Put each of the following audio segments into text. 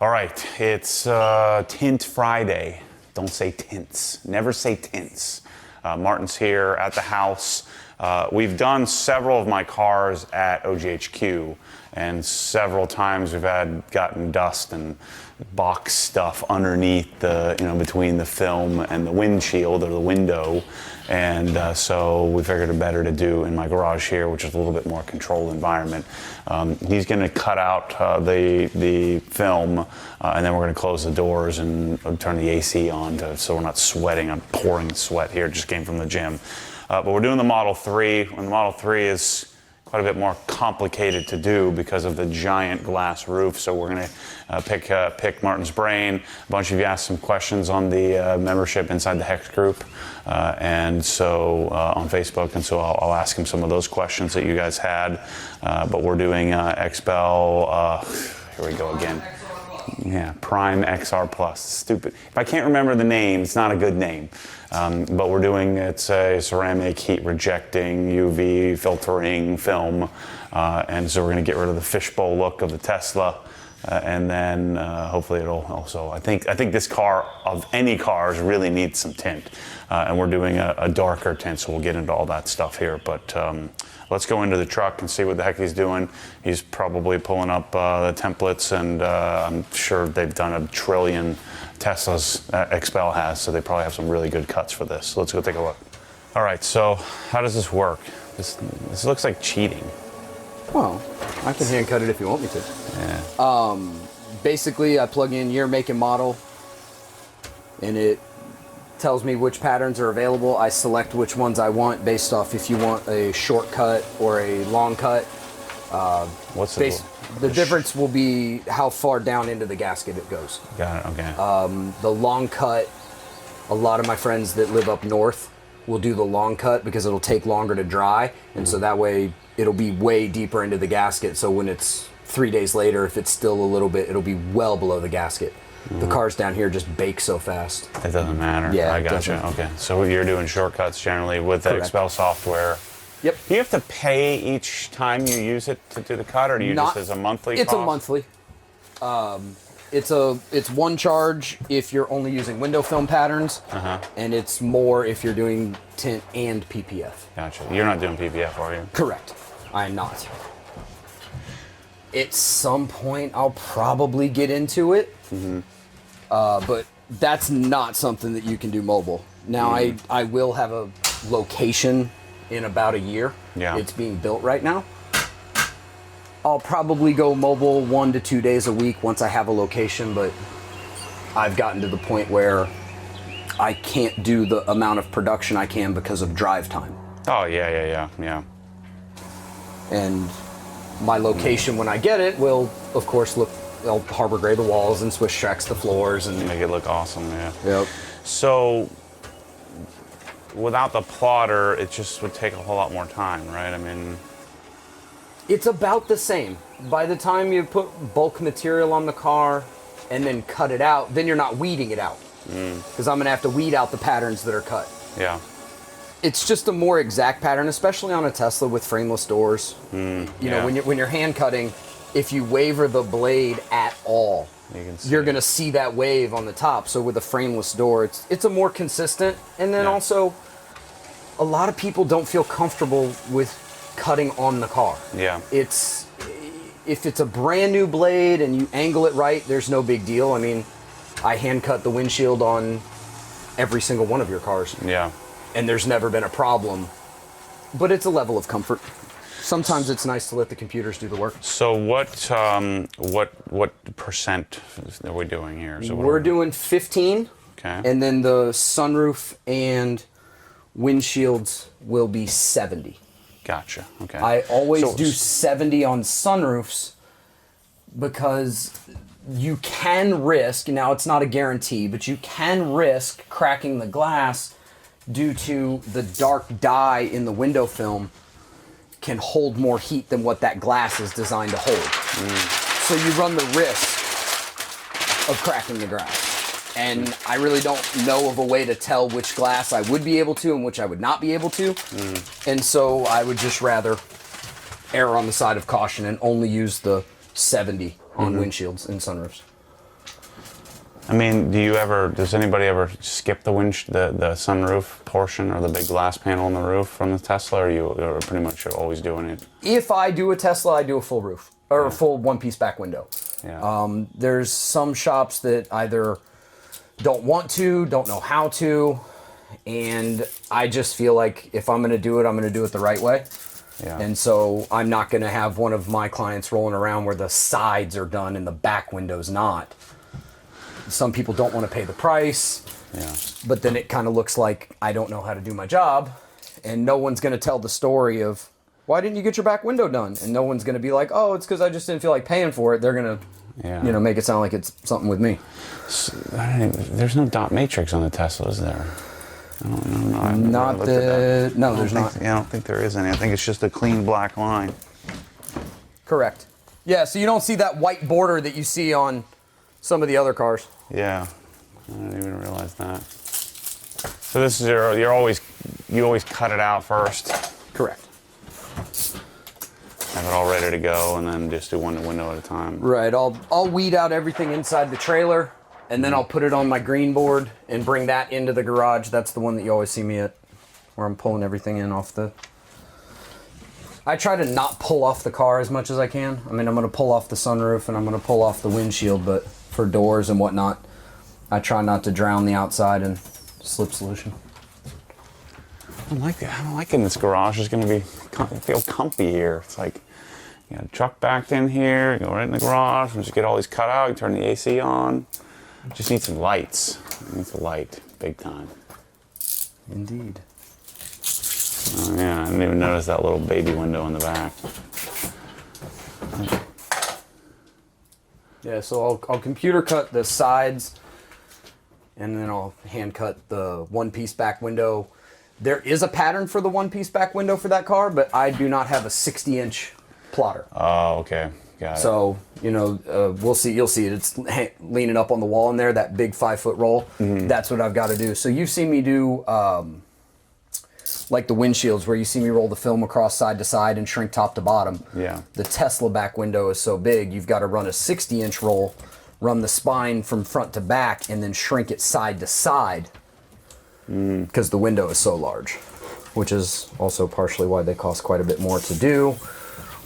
All right, it's Tint Friday. Don't say tints. Never say tints. Martin's here at the house. We've done several of my cars at OGHQ, and several times we've gotten dust and box stuff underneath the, between the film and the windshield or the window. And so we figured it better to do in my garage here, which is a little bit more controlled environment. He's going to cut out the film, and then we're going to close the doors and turn the AC on so we're not sweating. I'm pouring sweat here. It just came from the gym. But we're doing the Model 3, and the Model 3 is quite a bit more complicated to do because of the giant glass roof. So we're going to pick Martin's brain. A bunch of you asked some questions on the membership Inside the Hex group, and so on Facebook, and so I'll ask him some of those questions that you guys had. But we're doing XPEL, here we go again. Yeah, Prime XR Plus. Stupid. If I can't remember the name, it's not a good name. But we're doing, it's a ceramic heat rejecting UV filtering film. And so we're going to get rid of the fishbowl look of the Tesla. And then hopefully it'll also, I think this car, of any cars, really needs some tint. And we're doing a darker tint, so we'll get into all that stuff here. But let's go into the truck and see what the heck he's doing. He's probably pulling up the templates, and I'm sure they've done a trillion Teslas XPEL has, so they probably have some really good cuts for this. So let's go take a look. All right, so how does this work? This looks like cheating. Well, I can hand cut it if you want me to. Yeah. Basically, I plug in year, make, and model, and it tells me which patterns are available. I select which ones I want based off if you want a short cut or a long cut. What's the difference will be how far down into the gasket it goes. Got it, okay. The long cut, a lot of my friends that live up north will do the long cut because it'll take longer to dry, and so that way it'll be way deeper into the gasket, so when it's 3 days later, if it's still a little bit, it'll be well below the gasket. The cars down here just bake so fast. It doesn't matter. Yeah, I gotcha. Okay, so you're doing shortcuts generally with the XPEL software. Yep. Do you have to pay each time you use it to do the cut, or do you just as a monthly It's cost? a monthly. It's one charge if you're only using window film patterns, and it's more if you're doing tint and PPF. Gotcha. You're not doing PPF, are you? Correct. I am not. At some point, I'll probably get into it, but that's not something that you can do mobile. Now, I will have a location in about a year. Yeah. It's being built right now. I'll probably go mobile 1 to 2 days a week once I have a location, but I've gotten to the point where I can't do the amount of production I can because of drive time. Oh, yeah. And my location when I get it will, of course, I'll harbor gray the walls and Swiss Trex the floors and Make it look awesome, yeah. Yep. So, without the plotter, it just would take a whole lot more time, right? I mean... It's about the same. By the time you put bulk material on the car and then cut it out, then you're not weeding it out. Because I'm going to have to weed out the patterns that are cut. Yeah. It's just a more exact pattern, especially on a Tesla with frameless doors. You know, when you're hand cutting, if you waver the blade at all, you're going to see that wave on the top. So with a frameless door, it's a more consistent. And then also, a lot of people don't feel comfortable with cutting on the car. Yeah. If it's a brand new blade and you angle it right, there's no big deal. I mean, I hand cut the windshield on every single one of your cars. Yeah. And there's never been a problem. But it's a level of comfort. Sometimes it's nice to let the computers do the work. So what percent are we doing here? So we're doing 15. Okay. And then the sunroof and windshields will be 70. Gotcha. Okay. I always do 70 on sunroofs because you can risk, now it's not a guarantee, but you can risk cracking the glass due to the dark dye in the window film can hold more heat than what that glass is designed to hold. So you run the risk of cracking the glass. And I really don't know of a way to tell which glass I would be able to and which I would not be able to. And so I would just rather err on the side of caution and only use the 70 on windshields and sunroofs. I mean, does anybody ever skip the the sunroof portion or the big glass panel on the roof from the Tesla, or you are pretty much always doing it? If I do a Tesla, I do a full roof, or a full one-piece back window. Yeah. There's some shops that either don't want to, don't know how to, and I just feel like if I'm going to do it, I'm going to do it the right way. Yeah. And so I'm not going to have one of my clients rolling around where the sides are done and the back window's not. Some people don't want to pay the price, but then it kind of looks like I don't know how to do my job, and no one's going to tell the story of, why didn't you get your back window done? And no one's going to be like, oh, it's because I just didn't feel like paying for it. They're going to, make it sound like it's something with me. So, there's no dot matrix on the Tesla, is there? I don't know. No, there's not. Yeah, I don't think there is any. I think it's just a clean black line. Correct. Yeah, so you don't see that white border that you see on some of the other cars. Yeah, I didn't even realize that. So this is you always cut it out first. Correct. Have it all ready to go, and then just do one window at a time. Right. I'll weed out everything inside the trailer, and then I'll put it on my green board and bring that into the garage. That's the one that you always see me at, where I'm pulling everything in off the... I try to not pull off the car as much as I can. I mean, I'm going to pull off the sunroof and I'm going to pull off the windshield, but for doors and whatnot, I try not to drown the outside in slip solution. I don't like it in this garage. It's going to feel comfy here. It's like, you got a truck backed in here, you go right in the garage, and just get all these cut out, you turn the AC on. Just need some lights. It needs a light, big time. Indeed. Oh, yeah, I didn't even notice that little baby window in the back. Yeah, so I'll computer cut the sides, and then I'll hand cut the one-piece back window. There is a pattern for the one-piece back window for that car, but I do not have a 60-inch plotter. Oh, okay. Got it. So, we'll see. You'll see it. It's leaning up on the wall in there, that big 5-foot roll. Mm-hmm. That's what I've got to do. So you've seen me do... like the windshields where you see me roll the film across side to side and shrink top to bottom. Yeah. The Tesla back window is so big, you've got to run a 60-inch roll, run the spine from front to back, and then shrink it side to side because the window is so large, which is also partially why they cost quite a bit more to do,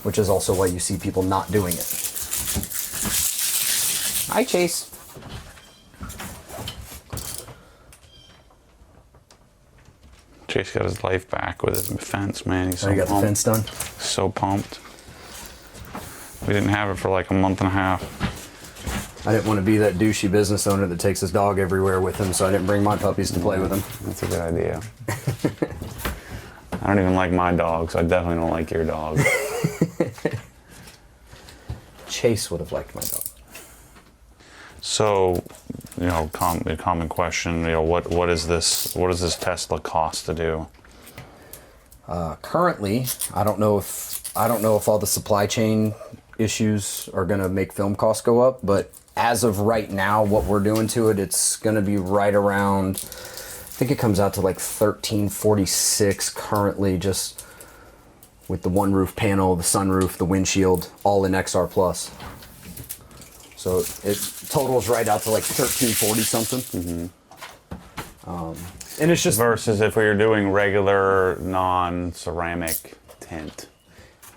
which is also why you see people not doing it. Hi, Chase. Chase got his life back with his fence, man. He's so you got pumped. the fence done? So pumped. We didn't have it for like a month and a half. I didn't want to be that douchey business owner that takes his dog everywhere with him, so I didn't bring my puppies to play with him. That's a good idea. I don't even like my dog, so I definitely don't like your dog. Chase would have liked my dog. So, common question, what does this Tesla cost to do? Currently, I don't know if all the supply chain issues are going to make film costs go up, but as of right now, what we're doing to it, it's going to be right around, I think it comes out to like $1,346 currently, just with the one roof panel, the sunroof, the windshield, all in XR Plus. So it totals right out to like $1,340 something. Mm-hmm. And it's just versus if we were doing regular non-ceramic tint.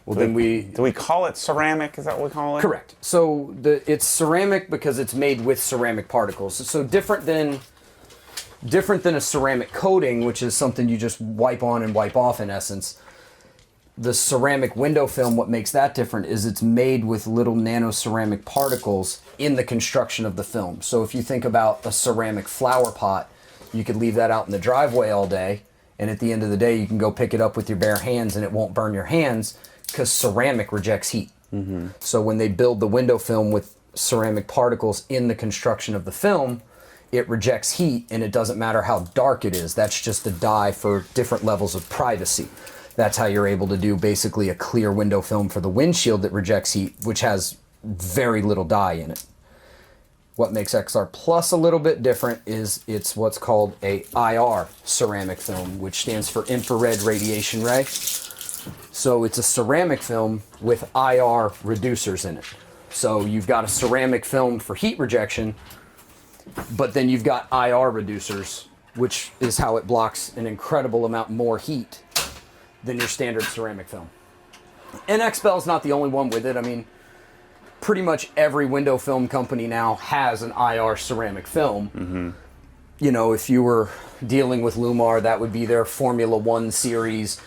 Well, do we call it ceramic? Is that what we call it? Correct. So it's ceramic because it's made with ceramic particles. So different than a ceramic coating, which is something you just wipe on and wipe off in essence. The ceramic window film, what makes that different is it's made with little nano ceramic particles in the construction of the film. So if you think about a ceramic flower pot, you could leave that out in the driveway all day, and at the end of the day you can go pick it up with your bare hands and it won't burn your hands because ceramic rejects heat. Mm-hmm. So when they build the window film with ceramic particles in the construction of the film, it rejects heat, and it doesn't matter how dark it is. That's just a dye for different levels of privacy. That's how you're able to do basically a clear window film for the windshield that rejects heat, which has very little dye in it. What makes XR Plus a little bit different is it's what's called a IR ceramic film, which stands for infrared radiation ray. So it's a ceramic film with IR reducers in it. So you've got a ceramic film for heat rejection, But then you've got IR reducers, which is how it blocks an incredible amount more heat than your standard ceramic film. And XPEL is not the only one with it. I mean, pretty much every window film company now has an IR ceramic film. You know, if you were dealing with Lumar, that would be their Formula One series.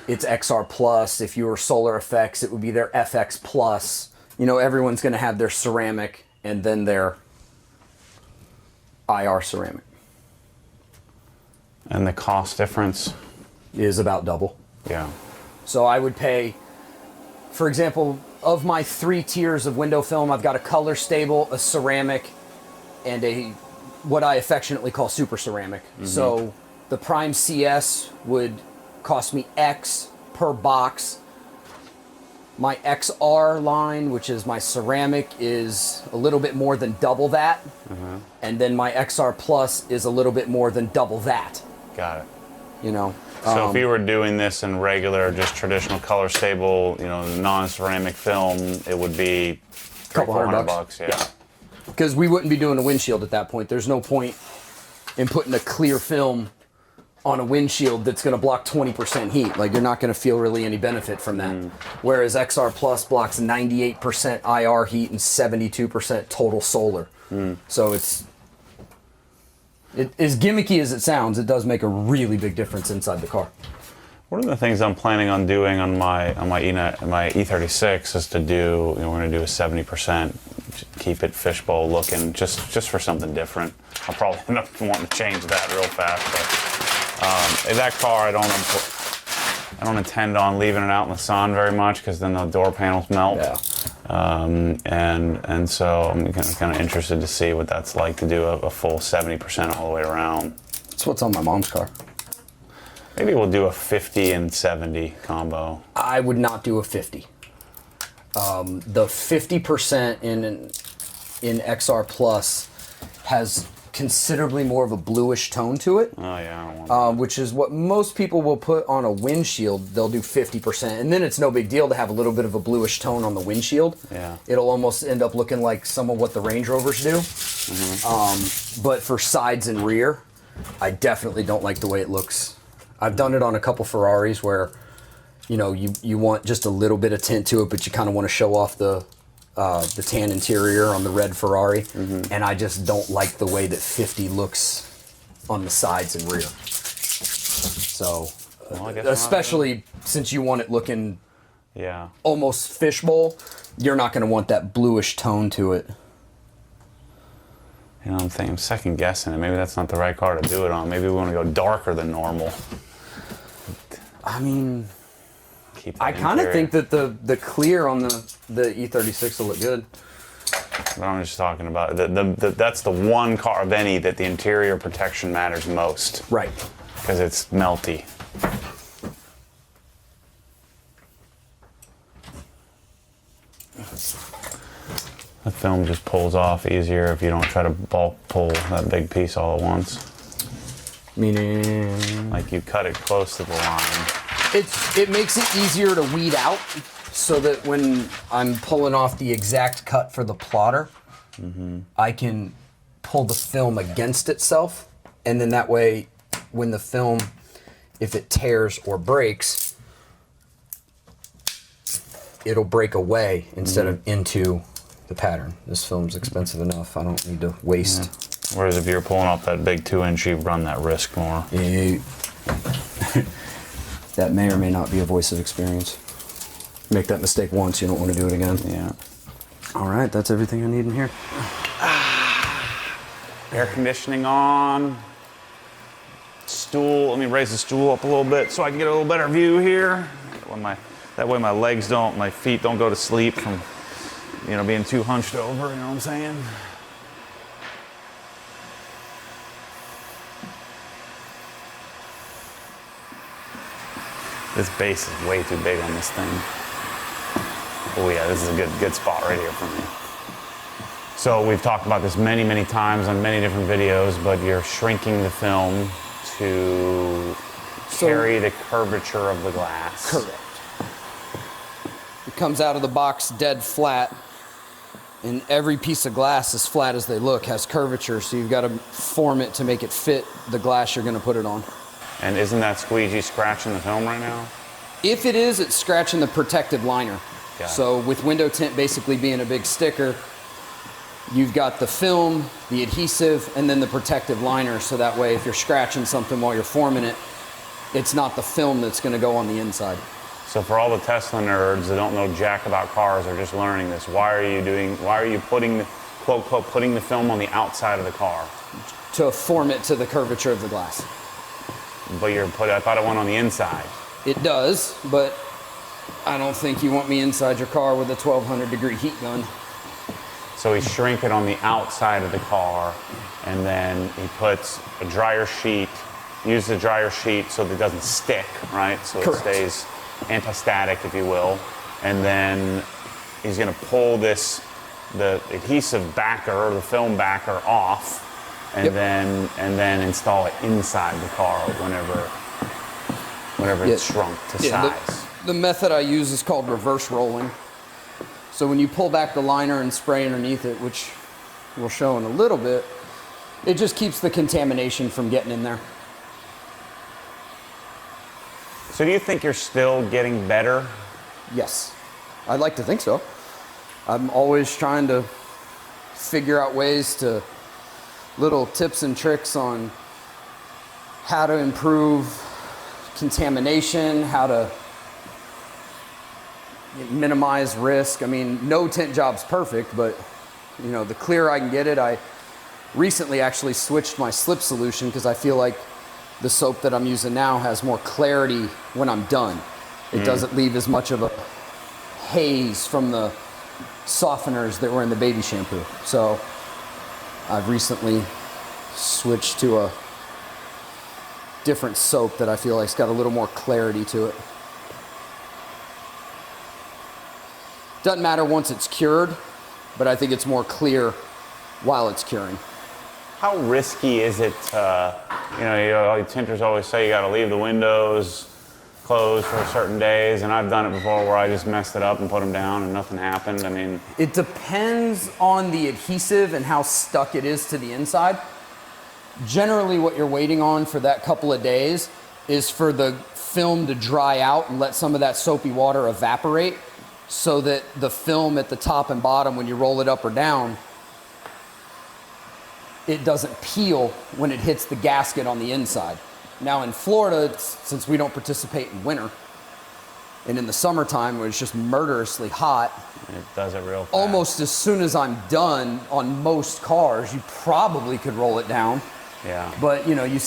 It's XR Plus. If you were Solar Effects, it would be their FX Plus. You know, everyone's going to have their ceramic and then their IR ceramic. And the cost difference Is about double. Yeah. So I would pay, for example, of my 3 tiers of window film, I've got a color stable, a ceramic, and a what I affectionately call super ceramic. So the Prime CS would cost me X per box. My XR line, which is my ceramic, is a little bit more than double that. And then my XR Plus is a little bit more than double that. Got it. You know? So if you were doing this in regular, just traditional color stable, you know, non-ceramic film, it would be Couple $100 $400. Yeah. Because we wouldn't be doing a windshield at that point. There's no point in putting a clear film on a windshield that's going to block 20% heat. Like, you're not going to feel really any benefit from that. Whereas XR Plus blocks 98% IR heat and 72% total solar. So it's as gimmicky as it sounds, it does make a really big difference inside the car. One of the things I'm planning on doing on my E36 is to do, you know, we're going to do a 70%, keep it fishbowl looking, just for something different. I'll probably end up wanting to change that real fast, but that car I don't intend on leaving it out in the sun very much because then the door panels melt. Yeah. And so I'm kind of interested to see what that's like to do a full 70% all the way around. That's what's on my mom's car. Maybe we'll do a 50 and 70 combo. I would not do a 50. The 50% in XR Plus has considerably more of a bluish tone to it. Oh yeah, I don't want Which is what most people will put on a windshield. They'll do 50%, and then it's no big deal to have a little bit of a bluish tone on the windshield. Yeah. It'll almost end up looking like some of what the Range Rovers do. But for sides and rear, I definitely don't like the way it looks. I've done it on a couple Ferraris where, you know, you want just a little bit of tint to it, but you kind of want to show off the tan interior on the red Ferrari, and I just don't like the way that 50 looks on the sides and rear. So, Well, I guess especially since you want it looking yeah. almost fishbowl, you're not going to want that bluish tone to it. You know, I'm second guessing it. Maybe that's not the right car to do it on. Maybe we want to go darker than normal. I mean, Keep I that kind of interior. think that the clear on the E36 will look good. But I'm just talking about that's the one car of any that the interior protection matters most. Right. Because it's melty. The film just pulls off easier if you don't try to bulk pull that big piece all at once. Meaning, Like you cut it close to the line. it makes it easier to weed out, so that when I'm pulling off the exact cut for the plotter, I can pull the film against itself, and then that way, when the film, if it tears or breaks, it'll break away instead of into the pattern. This film's expensive enough. I don't need to waste. Whereas if you're pulling off that big 2-inch, you run that risk more. That may or may not be a voice of experience. Make that mistake once, you don't want to do it again. Yeah. All right, that's everything I need in here. Air conditioning on. Stool. Let me raise the stool up a little bit so I can get a little better view here. That way my feet don't go to sleep from, you know, being too hunched over. You know what I'm saying? This base is way too big on this thing. Oh yeah, this is a good spot right here for me. So we've talked about this many, many times on many different videos, but you're shrinking the film to carry the curvature of the glass. Correct. It comes out of the box dead flat, And every piece of glass, as flat as they look, has curvature, so you've got to form it to make it fit the glass you're going to put it on. And isn't that squeegee scratching the film right now? If it is, it's scratching the protective liner. Got it. So with window tint basically being a big sticker, you've got the film, the adhesive, and then the protective liner, so that way if you're scratching something while you're forming it, it's not the film that's going to go on the inside. So for all the Tesla nerds that don't know jack about cars or just learning this, why are you putting the, quote, quote, putting the film on the outside of the car? To form it to the curvature of the glass. But I thought it went on the inside. It does, but I don't think you want me inside your car with a 1200 degree heat gun. So he shrink it on the outside of the car, and then he puts a dryer sheet, use the dryer sheet so that it doesn't stick, right? So Correct. It stays anti-static, if you will. And then he's gonna pull the adhesive backer or the film backer off, and then install it inside the car whenever it's shrunk to size. The method I use is called reverse rolling. So when you pull back the liner and spray underneath it, which we'll show in a little bit, it just keeps the contamination from getting in there. So do you think you're still getting better? Yes, I'd like to think so. I'm always trying to figure out ways to, little tips and tricks on how to improve contamination, how to minimize risk. I mean, no tint job's perfect, but you know, the clearer I can get it. I recently actually switched my slip solution because I feel like the soap that I'm using now has more clarity when I'm done. It doesn't leave as much of a haze from the softeners that were in the baby shampoo. So I've recently switched to a different soap that I feel like's got a little more clarity to it. Doesn't matter once it's cured, but I think it's more clear while it's curing. How risky is it? Tinters always say you got to leave the windows closed for certain days, and I've done it before where I just messed it up and put them down and nothing happened. I mean, it depends on the adhesive and how stuck it is to the inside. Generally, what you're waiting on for that couple of days is for the film to dry out and let some of that soapy water evaporate, so that the film at the top and bottom, when you roll it up or down, it doesn't peel when it hits the gasket on the inside. Now in Florida, since we don't participate in winter, and in the summertime where it's just murderously hot, it does it real fast. Almost as soon as I'm done on most cars, you probably could roll it down. Yeah. But you know, you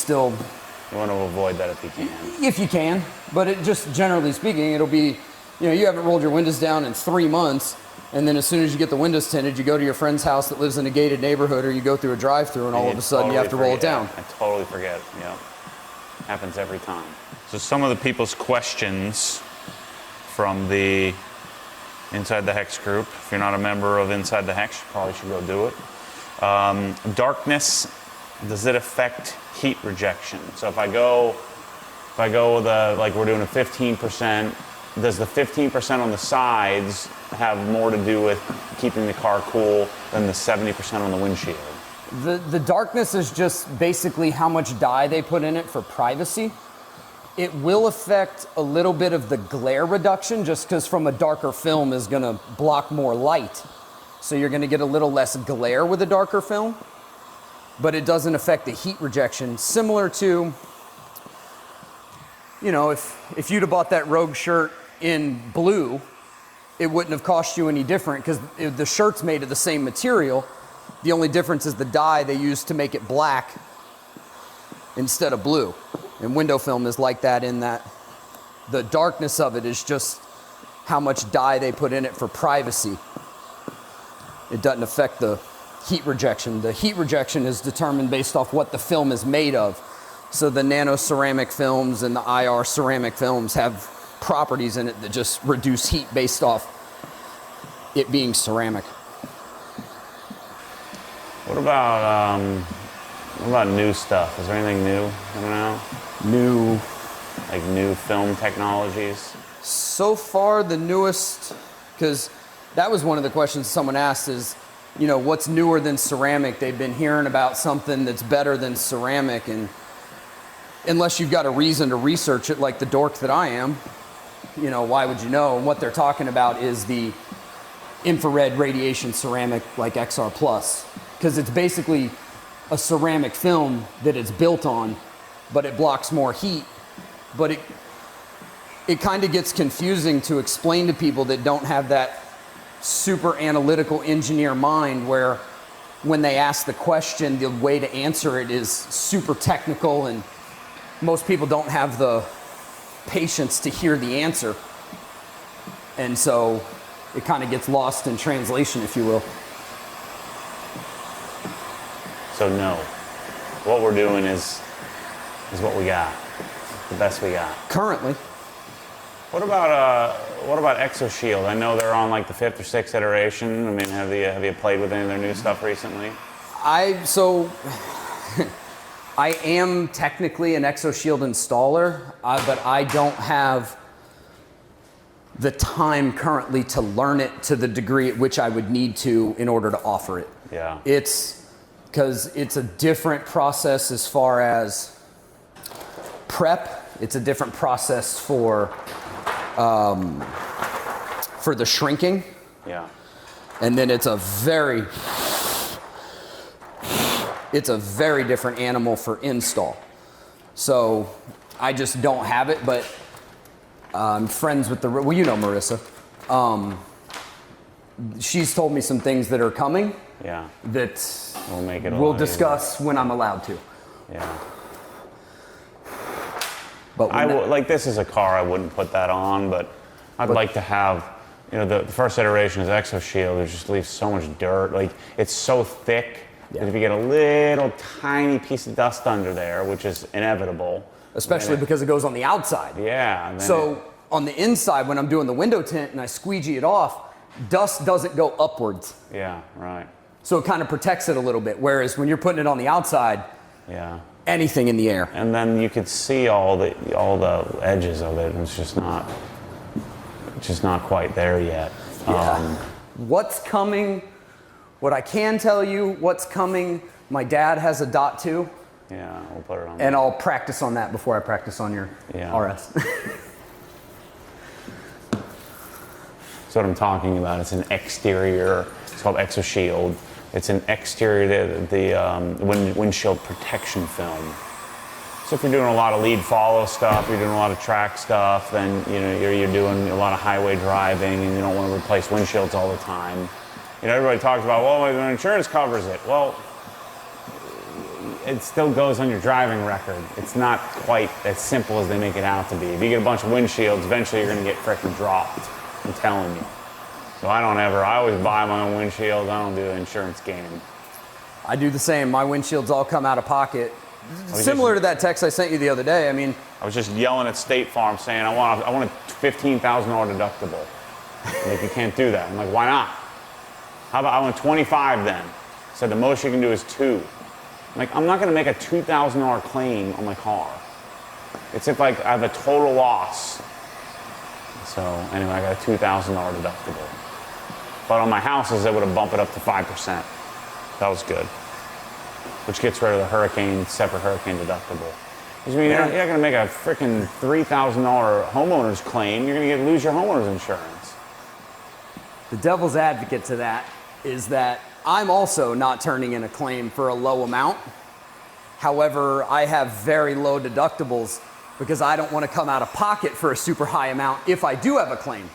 want to avoid that if you can. If you can, but it just, generally speaking, it'll be, you haven't rolled your windows down in 3 months, and then as soon as you get the windows tinted, you go to your friend's house that lives in a gated neighborhood, or you go through a drive-through, and all of a sudden you have to roll it down. I totally forget. Yeah, happens every time. So some of the people's questions from the Inside the Hex group. If you're not a member of Inside the Hex, you probably should go do it. Darkness, does it affect heat rejection? So if I go with like we're doing a 15%, does the 15% on the sides have more to do with keeping the car cool than the 70% on the windshield? The darkness is just basically how much dye they put in it for privacy. It will affect a little bit of the glare reduction, just because from a darker film is going to block more light. So you're going to get a little less glare with a darker film, but it doesn't affect the heat rejection. Similar to, if you'd have bought that Rogue shirt in blue, it wouldn't have cost you any different because the shirt's made of the same material. The only difference is the dye they use to make it black instead of blue. And window film is like that, in that the darkness of it is just how much dye they put in it for privacy. It doesn't affect the heat rejection. The heat rejection is determined based off what the film is made of. So the nano ceramic films and the IR ceramic films have properties in it that just reduce heat based off it being ceramic. What about new stuff? Is there anything new coming out? New film technologies? So far, the newest, because that was one of the questions someone asked, is you know, what's newer than ceramic? They've been hearing about something that's better than ceramic, and unless you've got a reason to research it like the dork that I am, you know, why would you know? And what they're talking about is the infrared radiation ceramic like XR Plus, because it's basically a ceramic film that it's built on, but it blocks more heat. But it kind of gets confusing to explain to people that don't have that super analytical engineer mind, where when they ask the question, the way to answer it is super technical, and most people don't have the patience to hear the answer. And so it kind of gets lost in translation, if you will. So no, what we're doing is what we got, the best we got. Currently. What about Exoshield? I know they're on like the 5th or 6th iteration. I mean, have you played with any of their new stuff recently? I am technically an Exoshield installer, but I don't have the time currently to learn it to the degree at which I would need to in order to offer it. Yeah. It's because it's a different process as far as prep. It's a different process for the shrinking. Yeah. And then it's a very different animal for install. So I just don't have it, but I'm friends with well, you know Marissa. She's told me some things that are coming. Yeah. That we'll discuss when I'm allowed to. Yeah. But like, this is a car I wouldn't put that on, but I'd like to have, you know, the first iteration is Exoshield. It just leaves so much dirt. Like, it's so thick that if you get a little tiny piece of dust under there, which is inevitable. Especially because it goes on the outside. Yeah. So on the inside, when I'm doing the window tint and I squeegee it off, dust doesn't go upwards. Yeah, right. So it kind of protects it a little bit. Whereas when you're putting it on the outside, yeah, anything in the air. And then you could see all the edges of it, and it's just not quite there yet. Yeah. What's coming? What I can tell you, what's coming? My dad has a Dot 2. Yeah, we'll put it on. And I'll practice on that before I practice on your RS. That's what I'm talking about. It's an exterior. It's called Exoshield. It's an exterior, the windshield protection film. So if you're doing a lot of lead follow stuff, you're doing a lot of track stuff, then you know you're doing a lot of highway driving, and you don't want to replace windshields all the time. You know, everybody talks about, well, my insurance covers it. Well, it still goes on your driving record. It's not quite as simple as they make it out to be. If you get a bunch of windshields, eventually you're going to get frickin' dropped. I'm telling you. So I always buy my own windshields. I don't do the insurance game. I do the same. My windshields all come out of pocket. Similar to that text I sent you the other day. I mean, I was just yelling at State Farm saying, I want a $15,000 deductible. Like, you can't do that. I'm like, why not? How about I want 25 then? Said the most you can do is 2. I'm like, I'm not going to make a $2,000 claim on my car. It's if like I have a total loss. So anyway, I got a $2,000 deductible. But on my houses, they would have bumped it up to 5%. That was good. Which gets rid of the separate hurricane deductible. Because I mean, you're not going to make a freaking $3,000 homeowner's claim. You're going to lose your homeowner's insurance. The devil's advocate to that is that I'm also not turning in a claim for a low amount. However, I have very low deductibles because I don't want to come out of pocket for a super high amount if I do have a claim.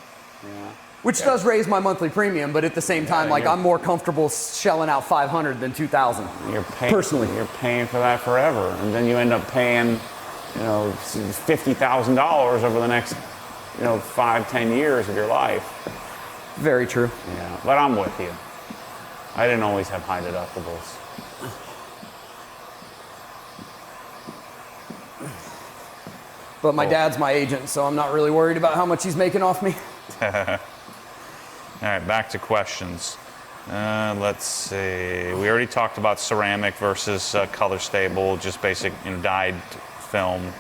Yeah. Which does raise my monthly premium, but at the same time, I'm more comfortable shelling out $500 than $2,000. Personally, you're paying for that forever, and then you end up paying, $50,000 over the next, 5-10 years of your life. Very true. Yeah, but I'm with you. I didn't always have high deductibles. But my dad's my agent, so I'm not really worried about how much he's making off me. All right, back to questions. Let's see. We already talked about ceramic versus color stable, just basic dyed film.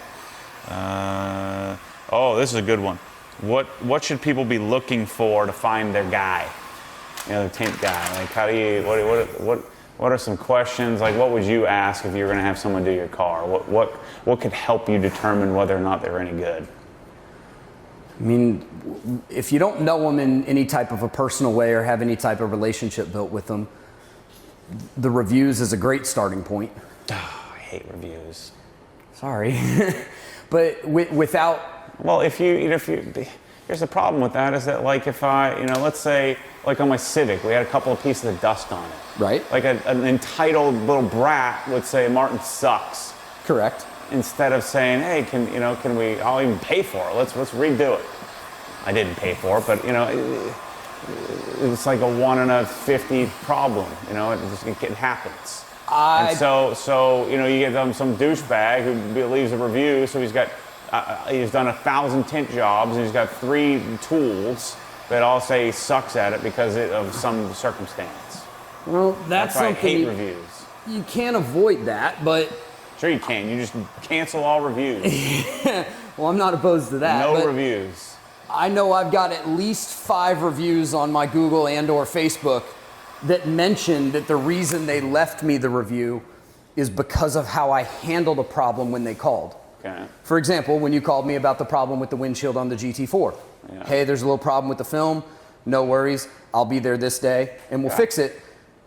Oh, this is a good one. What should people be looking for to find their guy? you know, the tint guy? Like, how do you, what are some questions? Like, what would you ask if you were going to have someone do your car? What could help you determine whether or not they're any good? I mean, if you don't know them in any type of a personal way or have any type of relationship built with them, the reviews is a great starting point. Oh, I hate reviews. Sorry. But without... Well, if you, here's the problem with that is that, like, if I, you know, let's say, like on my Civic, we had a couple of pieces of dust on it. Right. Like an entitled little brat would say, Martin sucks. Correct. Instead of saying, hey, can we, I'll even pay for it. Let's redo it. I didn't pay for it, but, you know, it's like a 1 in a 50 problem. You know, it happens. And so you know, you get some douchebag who leaves a review. So he's done 1,000 tint jobs, and he's got 3 tools that all say he sucks at it because of some circumstance. Well, that's why I something hate reviews. You can't avoid that, but... Sure you can. You just cancel all reviews. Well, I'm not opposed to that. No reviews. I know I've got at least 5 reviews on my Google and or Facebook that mention that the reason they left me the review is because of how I handled a problem when they called. Okay. For example, when you called me about the problem with the windshield on the GT4. Yeah. Hey, there's a little problem with the film. No worries. I'll be there this day and we'll fix it.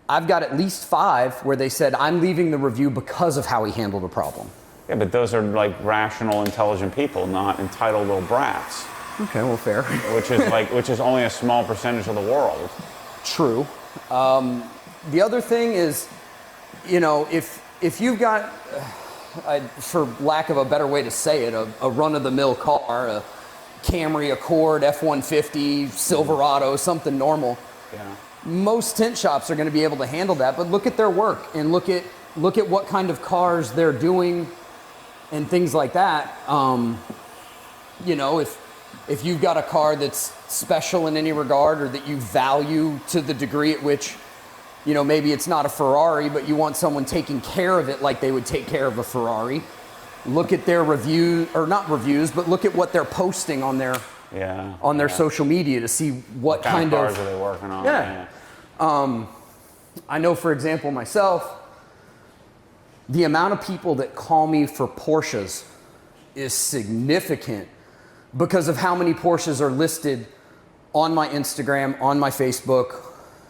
I've got at least 5 where they said, I'm leaving the review because of how he handled the problem. Yeah, but those are like rational, intelligent people, not entitled little brats. Okay, well, fair. which is only a small percentage of the world. True. The other thing is, you know, if you've got, for lack of a better way to say it, a run-of-the-mill car, a Camry, Accord, F-150, Silverado, something normal. Yeah. Most tint shops are going to be able to handle that, but look at their work and look at what kind of cars they're doing and things like that. You know, if you've got a car that's special in any regard or that you value to the degree at which, you know, maybe it's not a Ferrari, but you want someone taking care of it like they would take care of a Ferrari, look at their review, or not reviews, but look at what they're posting on their social media to see what kind of cars are they working on. Yeah. I know, for example, myself, the amount of people that call me for Porsches is significant because of how many Porsches are listed on my Instagram, on my Facebook,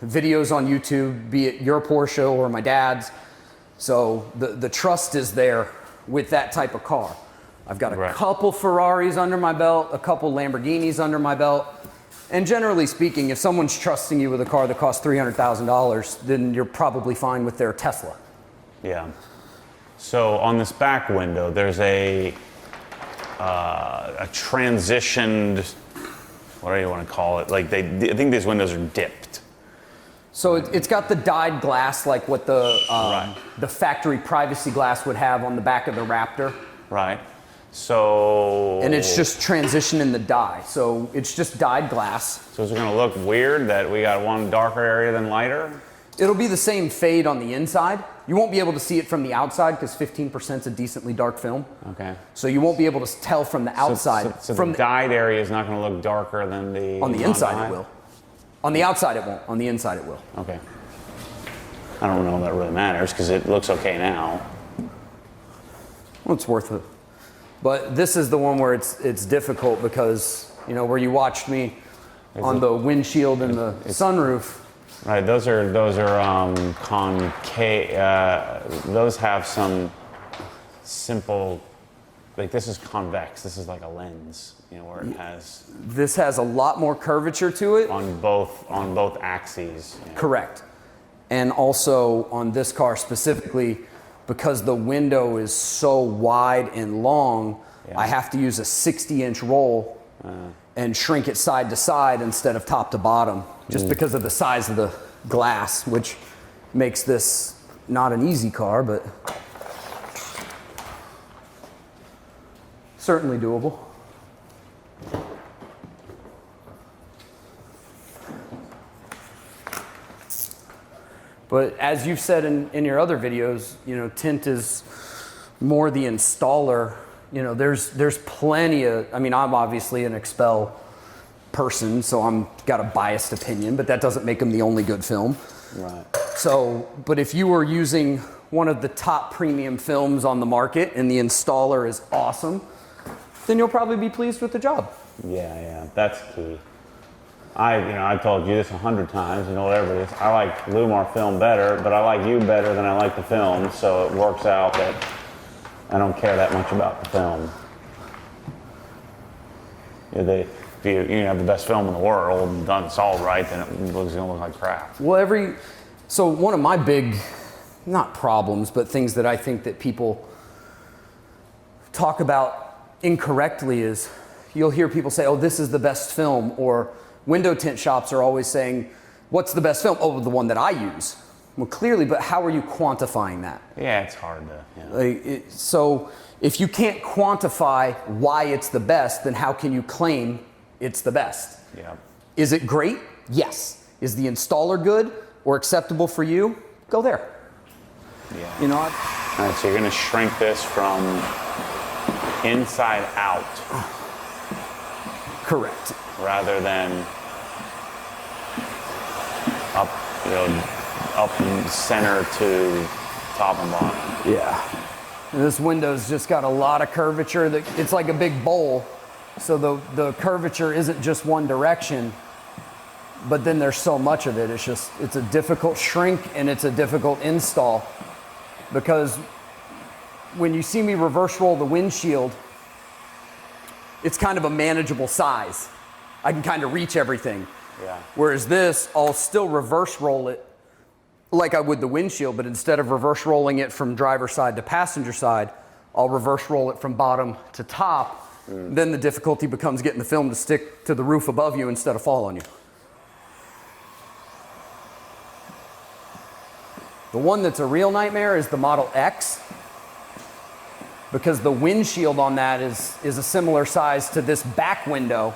videos on YouTube, be it your Porsche or my dad's. So the trust is there with that type of car. I've got a couple Ferraris under my belt, a couple Lamborghinis under my belt. And generally speaking, if someone's trusting you with a car that costs $300,000, then you're probably fine with their Tesla. Yeah. So on this back window, there's a transitioned, what do you want to call it? Like I think these windows are dipped. So it's got the dyed glass, like what the factory privacy glass would have on the back of the Raptor. Right. So. And it's just transitioning the dye. So it's just dyed glass. So is it going to look weird that we got one darker area than lighter? It'll be the same fade on the inside. You won't be able to see it from the outside because 15% is a decently dark film. Okay. So you won't be able to tell from the outside. So the dyed area is not going to look darker than the... On the inside it will. On the outside it won't. On the inside it will. Okay. I don't know if that really matters because it looks okay now. Well, it's worth it. But this is the one where it's difficult because, you know, where you watched me on the windshield and the sunroof. Right, those are concave. Those have some simple, like this is convex. This is like a lens, you know, where it has. This has a lot more curvature to it. On both axes. Yeah. Correct. And also on this car specifically, because the window is so wide and long, I have to use a 60-inch roll and shrink it side to side instead of top to bottom, just because of the size of the glass, which makes this not an easy car, but certainly doable. But as you've said in your other videos, you know, Tint is more the installer. You know, there's plenty of, I mean, I'm obviously an XPEL person, so I'm got a biased opinion, but that doesn't make them the only good film. Right. So, but if you were using one of the top premium films on the market and the installer is awesome, then you'll probably be pleased with the job. Yeah, that's key. I've told you this 100 times, whatever it is. I like Lumar film better, but I like you better than I like the film, so it works out that I don't care that much about the film. If you have the best film in the world and done it's all right, then it's going to look like crap. Well, so one of my big, not problems, but things that I think that people talk about incorrectly is you'll hear people say, oh, this is the best film, or window tint shops are always saying, what's the best film? Oh, the one that I use. Well, clearly, but how are you quantifying that? Yeah, it's hard to. So if you can't quantify why it's the best, then how can you claim it's the best? Yeah. Is it great? Yes. Is the installer good or acceptable for you? Go there. Yeah. All right, so you're going to shrink this from inside out. Correct. Rather than up center to top and bottom. Yeah. And this window's just got a lot of curvature. It's like a big bowl. So the curvature isn't just one direction, but then there's so much of it. It's a difficult shrink and it's a difficult install, because when you see me reverse roll the windshield, it's kind of a manageable size. I can kind of reach everything. Yeah. Whereas this, I'll still reverse roll it like I would the windshield, but instead of reverse rolling it from driver side to passenger side, I'll reverse roll it from bottom to top. Then the difficulty becomes getting the film to stick to the roof above you instead of fall on you. The one that's a real nightmare is the Model X, because the windshield on that is a similar size to this back window,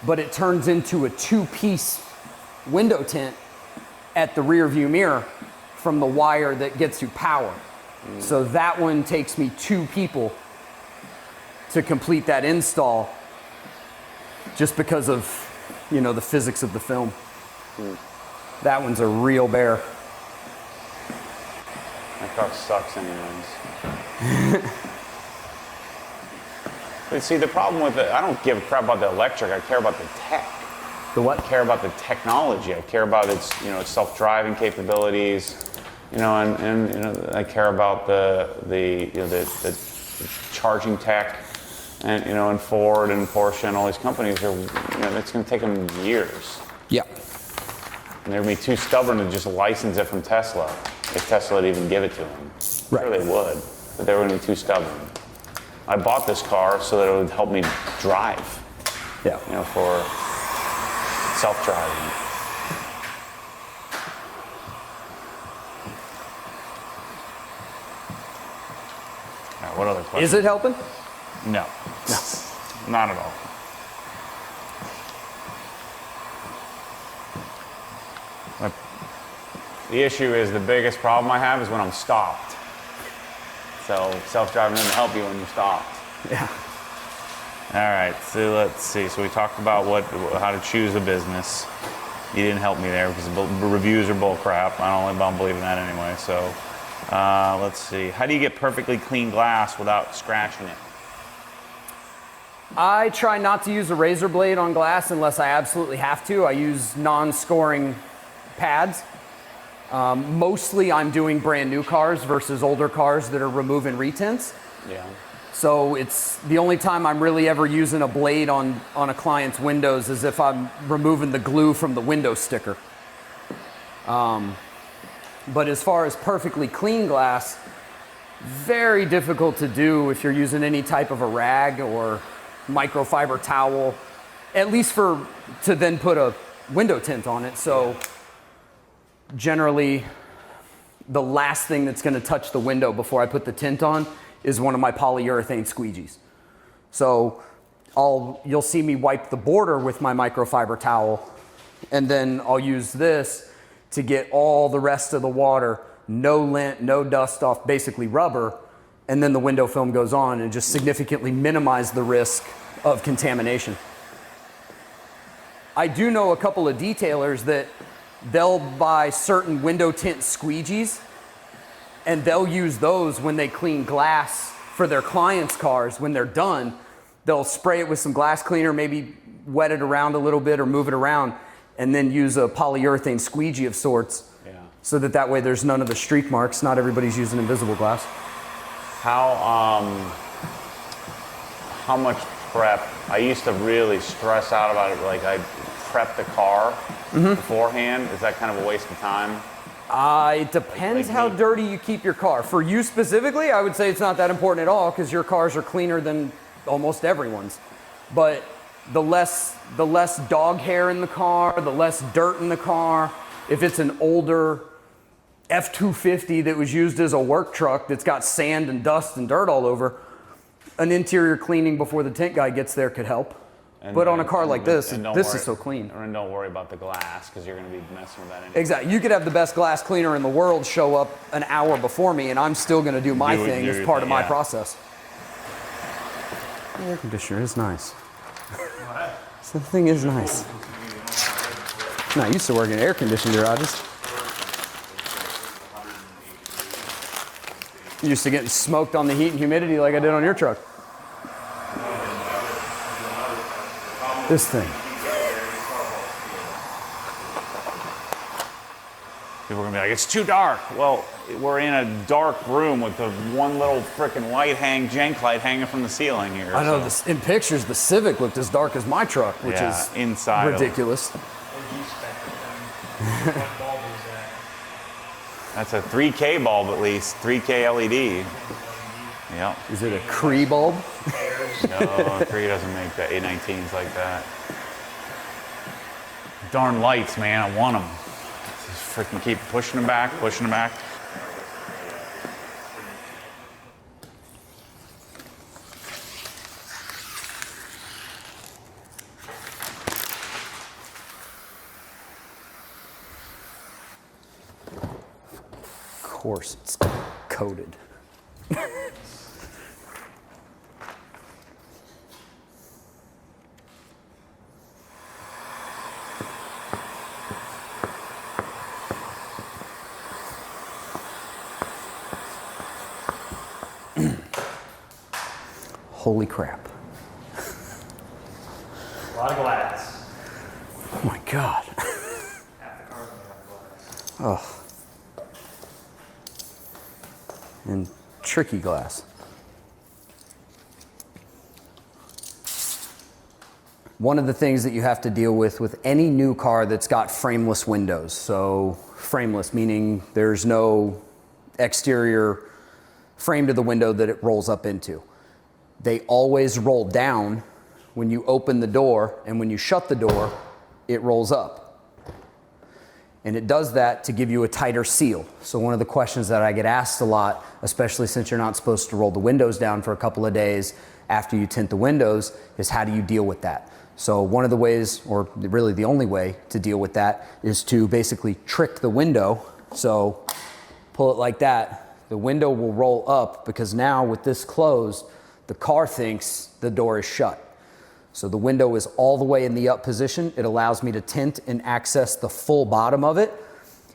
but it turns into a two-piece window tint at the rear view mirror from the wire that gets you power. So that one takes me 2 people to complete that install, just because of, the physics of the film. That one's a real bear. That car sucks anyways. But see, the problem with it, I don't give a crap about the electric, I care about the tech. The what? I care about the technology. I care about its, its self-driving capabilities, and I care about the charging tech, and and Ford and Porsche and all these companies are, it's going to take them years. Yeah. And they're going to be too stubborn to just license it from Tesla if Tesla would even give it to them. Right. Sure they would, but they were going to be too stubborn. I bought this car so that it would help me drive. Yeah. For self-driving. Now, what other questions? Is it helping? No. No. Not at all. The issue is, the biggest problem I have is when I'm stopped. So self-driving doesn't help you when you're stopped. Yeah. All right, so let's see. So we talked about how to choose a business. You didn't help me there because the reviews are bull crap. I don't believe in that anyway. So let's see. How do you get perfectly clean glass without scratching it? I try not to use a razor blade on glass unless I absolutely have to. I use non-scoring pads. Mostly I'm doing brand new cars versus older cars that are removing retints. Yeah. So it's the only time I'm really ever using a blade on a client's windows is if I'm removing the glue from the window sticker. But as far as perfectly clean glass, very difficult to do if you're using any type of a rag or microfiber towel, at least to then put a window tint on it. So generally, the last thing that's going to touch the window before I put the tint on is one of my polyurethane squeegees. So you'll see me wipe the border with my microfiber towel, and then I'll use this to get all the rest of the water, no lint, no dust off, basically rubber, and then the window film goes on and just significantly minimize the risk of contamination. I do know a couple of detailers that they'll buy certain window tint squeegees and they'll use those when they clean glass for their clients' cars. When they're done, they'll spray it with some glass cleaner, maybe wet it around a little bit or move it around, and then use a polyurethane squeegee of sorts, so that way there's none of the streak marks. Not everybody's using invisible glass. How much prep? I used to really stress out about it. Like, I prep the car beforehand. Is that kind of a waste of time? It depends how dirty you keep your car. For you specifically, I would say it's not that important at all because your cars are cleaner than almost everyone's. But the less dog hair in the car, the less dirt in the car. If it's an older F-250 that was used as a work truck that's got sand and dust and dirt all over, an interior cleaning before the tint guy gets there could help. But on a car like this, this is so clean. And don't worry about the glass because you're going to be messing with that anyway. Exactly. You could have the best glass cleaner in the world show up an hour before me, and I'm still going to do my thing as part of my process. The air conditioner is nice. So the thing is nice. I'm not used to working in air conditioned garages. Used to getting smoked on the heat and humidity like I did on your truck. This thing. People are gonna be like, it's too dark. Well, we're in a dark room with the one little freaking white jank light hanging from the ceiling here. I know, this, in pictures, the Civic looked as dark as my truck, which is inside ridiculous. That's a 3K bulb at least, 3K LED. Yep. Is it a Cree bulb? No, Cree doesn't make the A19s like that. Darn lights, man, I want them. Just freaking keep pushing them back, pushing them back. Of course it's coated. Holy crap. A lot of glass. Oh my God. Half the car's gonna have glass. Oh. And tricky glass. One of the things that you have to deal with any new car that's got frameless windows. So frameless meaning there's no exterior frame to the window that it rolls up into. They always roll down when you open the door, and when you shut the door, it rolls up. And it does that to give you a tighter seal. So one of the questions that I get asked a lot, especially since you're not supposed to roll the windows down for a couple of days after you tint the windows, is how do you deal with that? So one of the ways, or really the only way to deal with that, is to basically trick the window. So pull it like that. The window will roll up because now with this closed, the car thinks the door is shut. So the window is all the way in the up position. It allows me to tint and access the full bottom of it.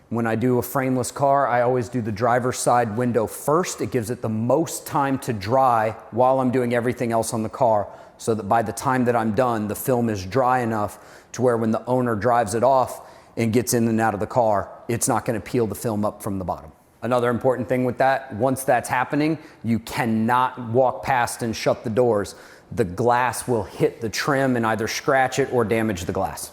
When I do a frameless car, I always do the driver's side window first. It gives it the most time to dry while I'm doing everything else on the car, so that by the time that I'm done, the film is dry enough to where when the owner drives it off and gets in and out of the car, it's not going to peel the film up from the bottom. Another important thing with that, once that's happening, you cannot walk past and shut the doors. The glass will hit the trim and either scratch it or damage the glass.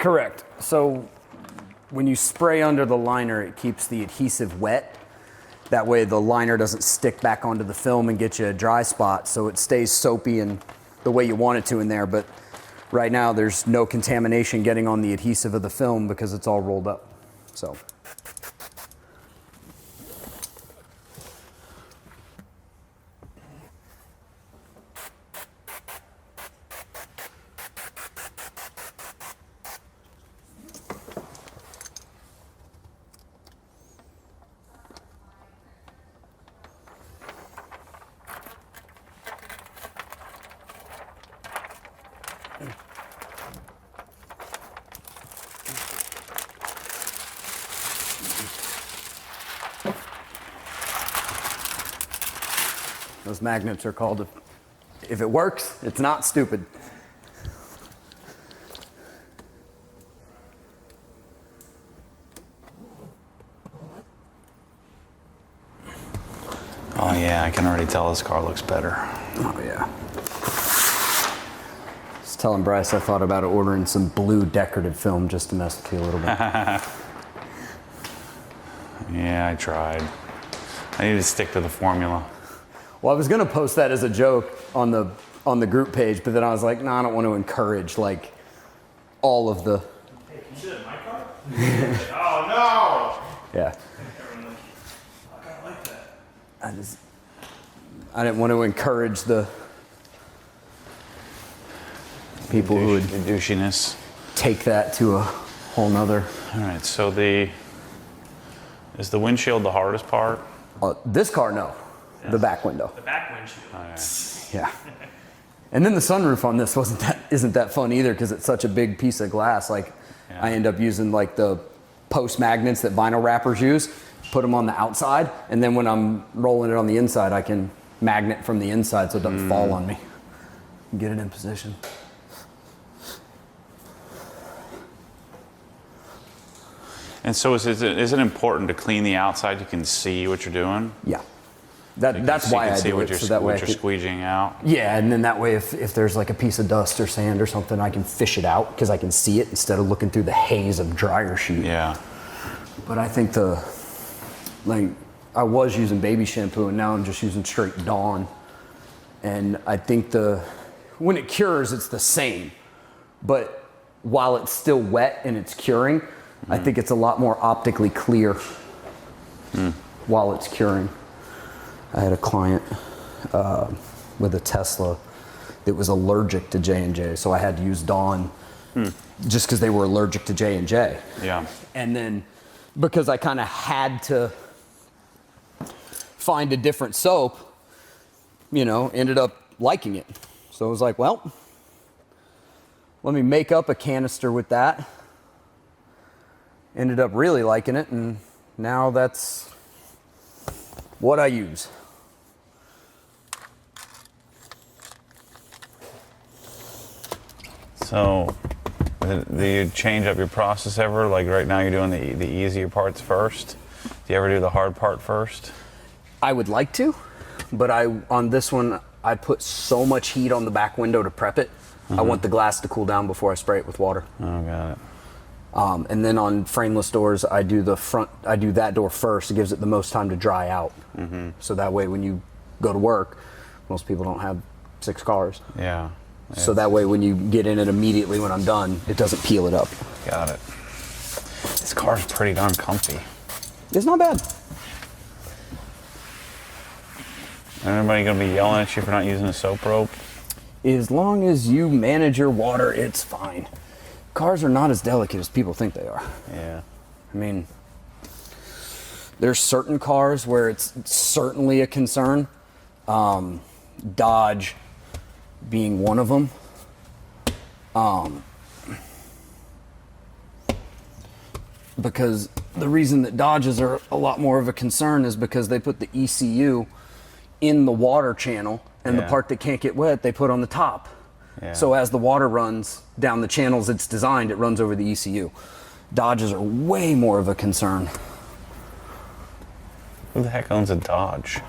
Correct. So when you spray under the liner, it keeps the adhesive wet. That way the liner doesn't stick back onto the film and get you a dry spot, so it stays soapy and the way you want it to in there. But right now there's no contamination getting on the adhesive of the film because it's all rolled up. So. Those magnets are called, if it works, it's not stupid. Oh yeah, I can already tell this car looks better. Oh yeah. Just telling Bryce I thought about ordering some blue decorative film just to mess with you a little bit. Yeah, I tried. I need to stick to the formula. Well, I was gonna post that as a joke on the group page, but then I was like, no, I don't want to encourage like all of the. Hey, can you sit in my car? Oh no! Yeah. Everyone like, I kind of like that. I didn't want to encourage the people who would The douchiness. take that to a whole nother. All right, so is the windshield the hardest part? This car, no. The back window. The back windshield. Yeah. And then the sunroof on this isn't that fun either because it's such a big piece of glass. Like Yeah. I end up using like the post magnets that vinyl wrappers use, put them on the outside, and then when I'm rolling it on the inside, I can magnet from the inside so it doesn't fall on me. Get it in position. And so is it important to clean the outside? You can see what you're doing. Yeah. That's why I do it. So that way what you're squeegeeing out. Yeah, and then that way if there's like a piece of dust or sand or something, I can fish it out because I can see it instead of looking through the haze of dryer sheet. Yeah. But I think I was using baby shampoo and now I'm just using straight Dawn. And I think when it cures, it's the same. But while it's still wet and it's curing, I think it's a lot more optically clear while it's curing. I had a client with a Tesla that was allergic to J&J, so I had to use Dawn just because they were allergic to J&J. Yeah. And then because I kind of had to find a different soap, ended up liking it. So I was like, well, let me make up a canister with that. Ended up really liking it, and now that's what I use. So, do you change up your process ever? Like right now, you're doing the easier parts first. Do you ever do the hard part first? I would like to, but on this one, I put so much heat on the back window to prep it. I want the glass to cool down before I spray it with water. Oh, got it. And then on frameless doors, I do that door first. It gives it the most time to dry out. So that way, when you go to work, most people don't have 6 cars. Yeah. So that way, when you get in it immediately when I'm done, it doesn't peel it up. Got it. This car's pretty darn comfy. It's not bad. Anybody gonna be yelling at you for not using a soap rope? As long as you manage your water, it's fine. Cars are not as delicate as people think they are. Yeah. I mean, there's certain cars where it's certainly a concern. Dodge being one of them. Because the reason that Dodges are a lot more of a concern is because they put the ECU in the water channel, and the part that can't get wet, they put on the top. Yeah. So as the water runs down the channels it's designed, it runs over the ECU. Dodges are way more of a concern. Who the heck owns a Dodge?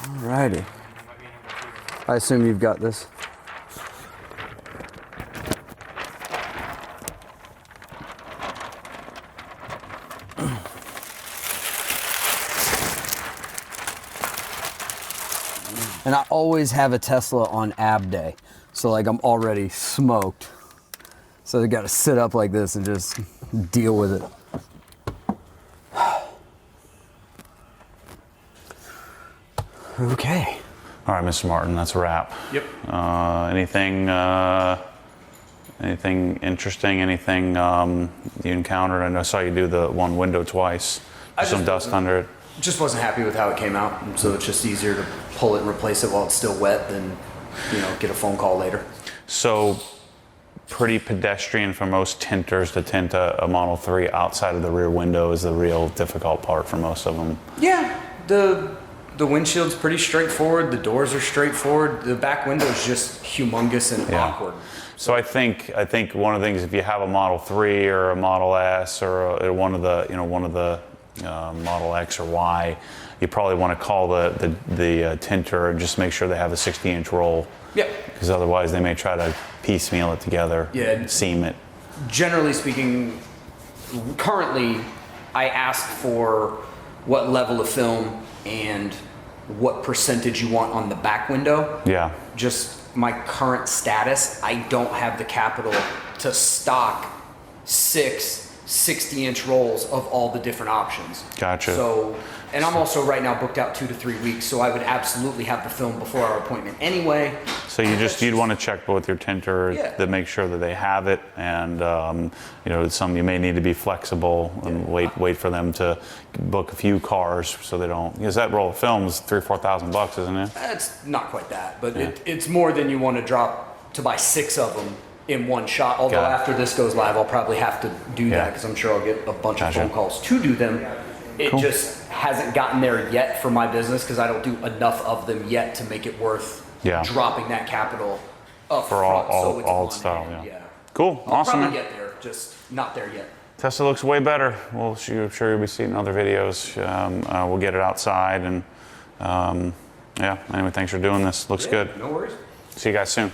Alrighty. I assume you've got this. And I always have a Tesla on ab day. So like I'm already smoked. So I gotta sit up like this and just deal with it. Okay. All right, Mr. Martin, that's a wrap. Yep. Anything interesting? Anything you encountered? I saw you do the one window twice. Some dust under it. Just wasn't happy with how it came out, so it's just easier to pull it and replace it while it's still wet than, you know, get a phone call later. So, pretty pedestrian for most tinters to tint a Model 3 outside of the rear window is the real difficult part for most of them. Yeah, the windshield's pretty straightforward. The doors are straightforward. The back window is just humongous and awkward. So I think one of the things, if you have a Model 3 or a Model S or one of the Model X or Y, you probably want to call the tinter and just make sure they have a 60-inch roll. Yep. Because otherwise they may try to piecemeal it together, seam it. Generally speaking, currently I ask for what level of film and what percentage you want on the back window. Yeah. Just my current status, I don't have the capital to stock 6 60-inch rolls of all the different options. Gotcha. So, and I'm also right now booked out 2 to 3 weeks, so I would absolutely have the film before our appointment anyway. So you'd want to check with your tinter to make sure that they have it, and you may need to be flexible and wait for them to book a few cars so they don't, because that roll of film is $3,000 or $4,000, isn't it? It's not quite that, but it's more than you want to drop to buy 6 of them in one shot. Although after this goes live, I'll probably have to do that because I'm sure I'll get a bunch of phone calls to do them. It just hasn't gotten there yet for my business because I don't do enough of them yet to make it worth dropping that capital up for front. all style. Yeah. Cool. Awesome. I'll probably get there, just not there yet. Tesla looks way better. I'm sure you'll be seeing other videos. We'll get it outside, and anyway, thanks for doing this. Looks good. No worries. See you guys soon.